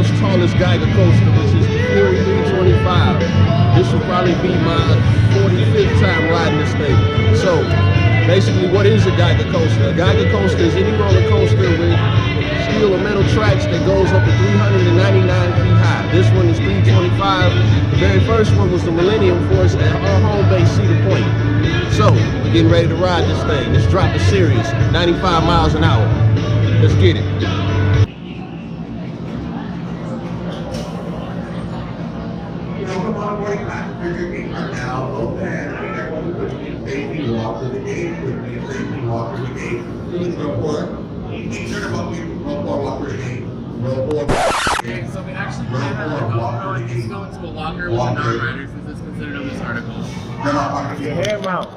world's tallest Geiger coaster, which is the Fury 325. This will probably be my 45th time riding this thing. So, basically, what is a Geiger coaster? A Geiger coaster is any roller coaster with steel or metal tracks that goes up to 399 feet high. This one is 325. The very first one was the Millennium Force at our home base, Cedar Point. So, we're getting ready to ride this thing. Let's drop the series, 95 miles an hour. Let's get it. Now open. Safety walk to the gate. Safety walk to the gate. Report. Concerned about people. Walk to the gate. Okay, so we actually can't have the GoPro and just go into a locker with the non-riders since it's considered in this article. Your head mount.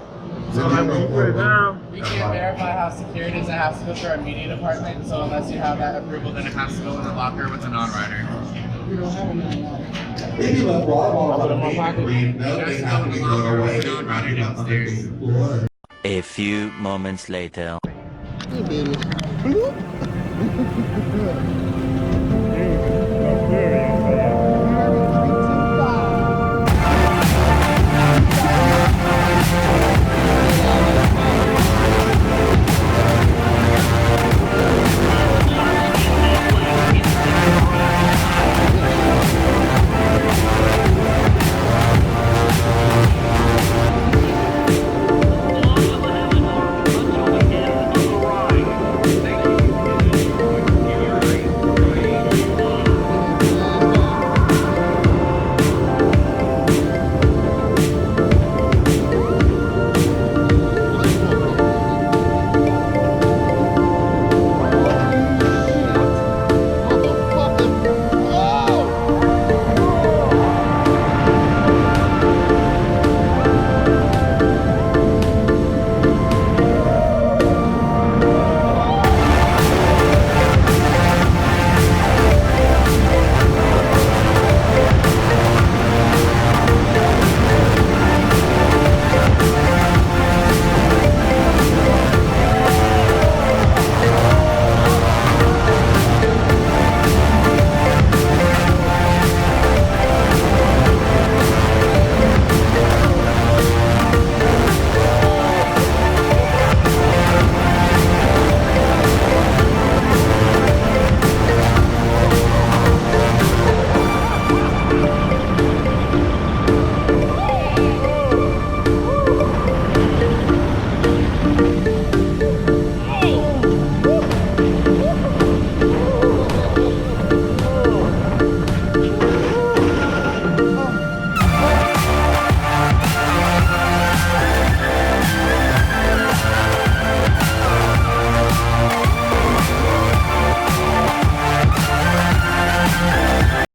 So like when you put it down. We can't verify how secure it is. It has to go through our media department. So unless you have that approval, then it has to go in a locker with a non-rider. If you left water bottles in my pocket, they have to be thrown away. Non-rider downstairs. A few moments later. Hey, baby.